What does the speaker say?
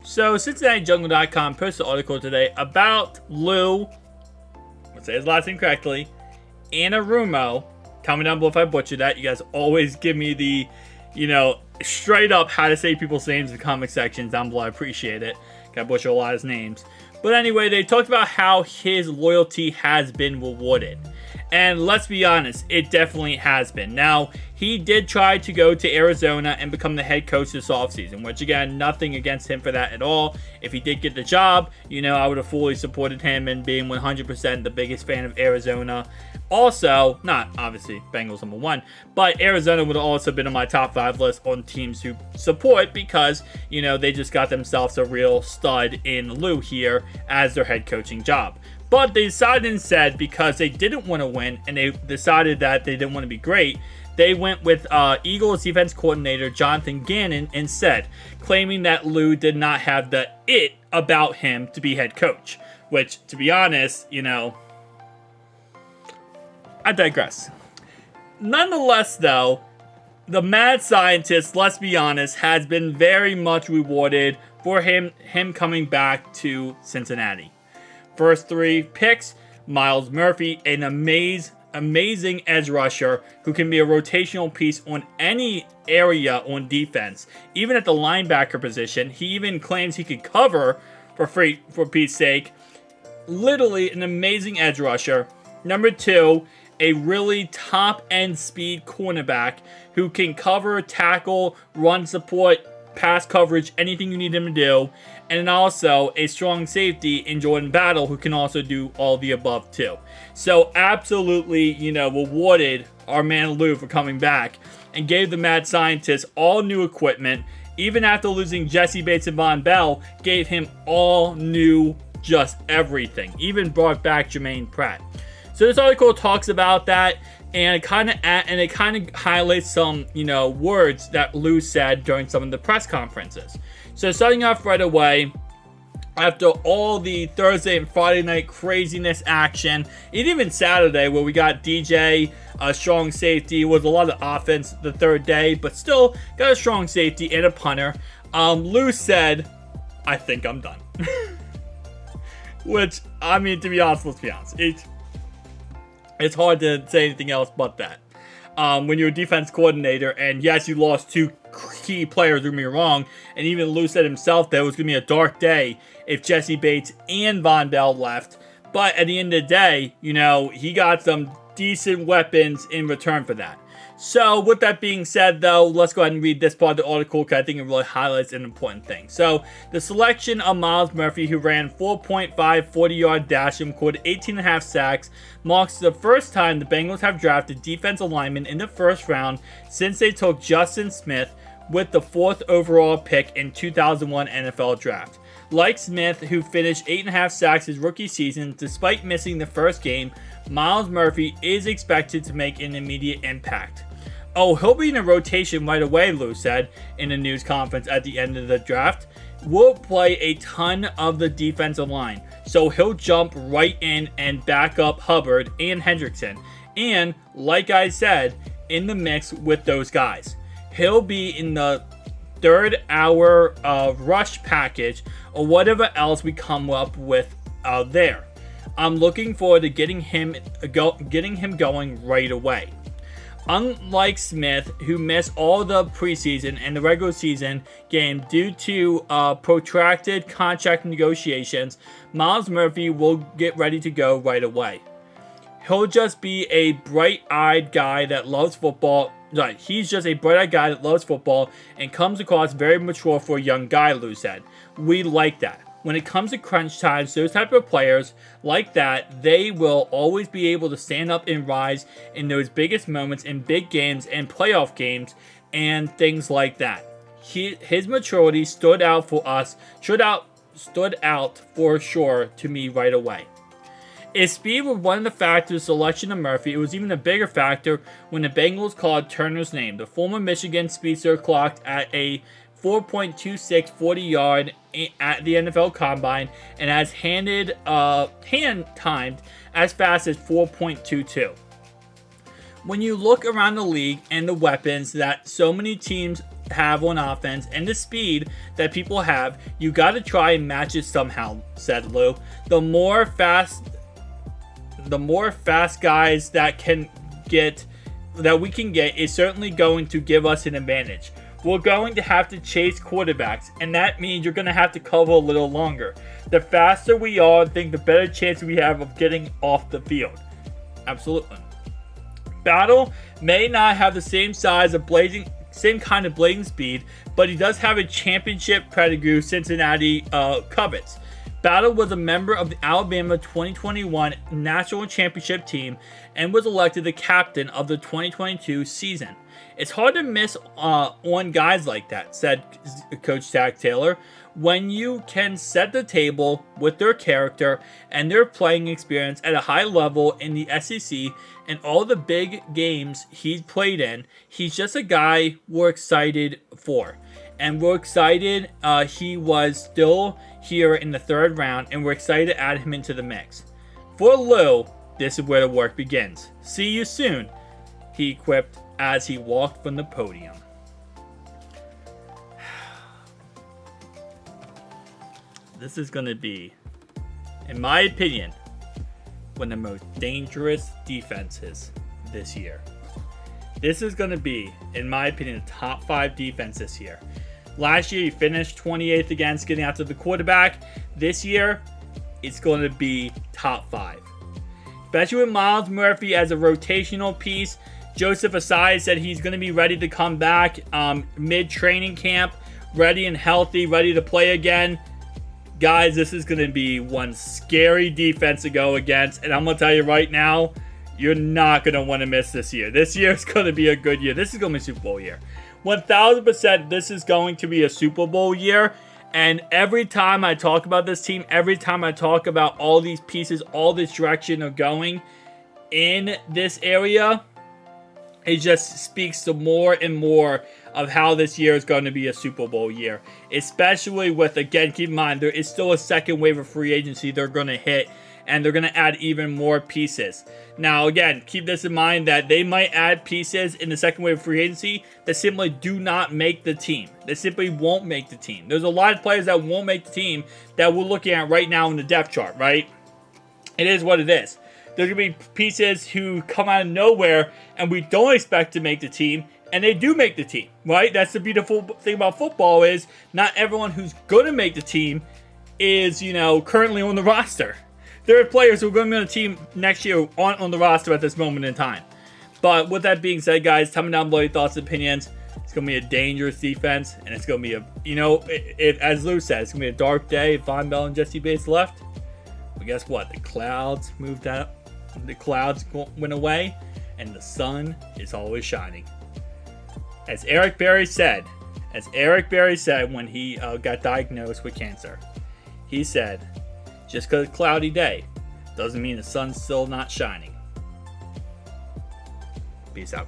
So, CincinnatiJungle.com posted an article today about Lou, let's say his last name correctly, Anarumo. Tell me down below if I butchered that. You guys always give me the, straight up how to say people's names in the comment sections down below. I appreciate it. I butcher a lot of his names. But anyway, they talked about how his loyalty has been rewarded. And let's be honest, it definitely has been. Now, he did try to go to Arizona and become the head coach this offseason, which again, nothing against him for that at all. If he did get the job, I would have fully supported him and being 100% the biggest fan of Arizona. Also, not obviously Bengals #1, but Arizona would have also been on my top 5 list on teams to support because, they just got themselves a real stud in Lou here as their head coaching job. But they decided instead, because they didn't want to win and they decided that they didn't want to be great, they went with Eagles defense coordinator Jonathan Gannon instead, claiming that Lou did not have the it about him to be head coach. Which, to be honest, I digress. Nonetheless, though, the mad scientist, let's be honest, has been very much rewarded for him coming back to Cincinnati. First 3 picks, Myles Murphy, an amazing edge rusher who can be a rotational piece on any area on defense. Even at the linebacker position, he even claims he could cover for Pete's sake. Literally an amazing edge rusher. Number 2, a really top-end speed cornerback who can cover, tackle, run support, pass coverage, anything you need him to do. And then also a strong safety in Jordan Battle who can also do all the above too. So absolutely, rewarded our man Lou for coming back and gave the mad scientist all new equipment. Even after losing Jesse Bates and Von Bell, gave him all new just everything. Even brought back Jermaine Pratt. So this article talks about that, and it kind of highlights some, words that Lou said during some of the press conferences. So starting off right away, after all the Thursday and Friday night craziness action, and even Saturday where we got DJ, a strong safety, was a lot of offense the third day, but still got a strong safety and a punter. Lou said, "I think I'm done." Which, to be honest, let's be honest. It's hard to say anything else but that. When you're a defense coordinator, and yes, you lost 2 key players, don't get me wrong, and even Lou said himself that it was going to be a dark day if Jesse Bates and Von Bell left. But at the end of the day, he got some decent weapons in return for that. So, with that being said, though, let's go ahead and read this part of the article because I think it really highlights an important thing. So, the selection of Myles Murphy, who ran 4.5 40-yard dash and recorded 18.5 sacks, marks the first time the Bengals have drafted defensive linemen in the first round since they took Justin Smith with the 4th overall pick in 2001 NFL Draft. Like Smith, who finished 8.5 sacks his rookie season despite missing the first game, Myles Murphy is expected to make an immediate impact. "Oh, he'll be in a rotation right away," Lou said in a news conference at the end of the draft. "We'll play a ton of the defensive line, so he'll jump right in and back up Hubbard and Hendrickson. And, like I said, in the mix with those guys. He'll be in the 3rd hour rush package or whatever else we come up with there. I'm looking forward to getting him going right away." Unlike Smith, who missed all the preseason and the regular season game due to protracted contract negotiations, Myles Murphy will get ready to go right away. He'll just be a bright-eyed guy that loves football. He's just a bright-eyed guy that loves football and comes across very mature for a young guy, Lou said. "We like that. When it comes to crunch times, those type of players like that, they will always be able to stand up and rise in those biggest moments in big games and playoff games and things like that. His maturity stood out for sure to me right away." If speed was one of the factors selection of Murphy, it was even a bigger factor when the Bengals called Turner's name. The former Michigan speedster clocked at a 4.26 40-yard at the NFL Combine and has hand-timed as fast as 4.22. When you look around the league and the weapons that so many teams have on offense and the speed that people have, you got to try and match it somehow, said Lou. The more fast guys that we can get is certainly going to give us an advantage. We're going to have to chase quarterbacks, and that means you're going to have to cover a little longer. The faster we are, I think the better chance we have of getting off the field. Absolutely. Battle may not have the same kind of blazing speed, but he does have a championship pedigree Cincinnati covets. Battle was a member of the Alabama 2021 National Championship team and was elected the captain of the 2022 season. It's hard to miss on guys like that, said Coach Zach Taylor, when you can set the table with their character and their playing experience at a high level in the SEC and all the big games he's played in. He's just a guy we're excited for. And we're excited he was still here in the third round, and we're excited to add him into the mix. For Lou, this is where the work begins. See you soon, he quipped as he walked from the podium. This is going to be, in my opinion, one of the most dangerous defenses this year. This is going to be, in my opinion, the top 5 defense this year. Last year, he finished 28th against getting after the quarterback. This year, it's going to be top 5. Especially with Myles Murphy as a rotational piece. Joseph Asai said he's going to be ready to come back mid-training camp, ready and healthy, ready to play again. Guys, this is going to be one scary defense to go against. And I'm going to tell you right now, you're not going to want to miss this year. This year is going to be a good year. This is going to be a Super Bowl year. 1,000% this is going to be a Super Bowl year. And every time I talk about this team, every time I talk about all these pieces, all this direction are going in this area, it just speaks to more and more of how this year is going to be a Super Bowl year. Especially with, again, keep in mind, there is still a second wave of free agency they're going to hit, and they're going to add even more pieces. Now, again, keep this in mind that they might add pieces in the second wave of free agency that simply do not make the team. They simply won't make the team. There's a lot of players that won't make the team that we're looking at right now in the depth chart, right? It is what it is. There's going to be pieces who come out of nowhere and we don't expect to make the team, and they do make the team, right? That's the beautiful thing about football is not everyone who's going to make the team is, currently on the roster. There are players who are going to be on the team next year who aren't on the roster at this moment in time. But with that being said, guys, tell me down below your thoughts and opinions. It's going to be a dangerous defense, and it's going to be as Lou said, it's going to be a dark day if Von Bell and Jesse Bates left. But guess what? The clouds moved out. The clouds went away, and the sun is always shining. As Eric Berry said when he got diagnosed with cancer, he said, just because it's a cloudy day doesn't mean the sun's still not shining. Peace out, guys.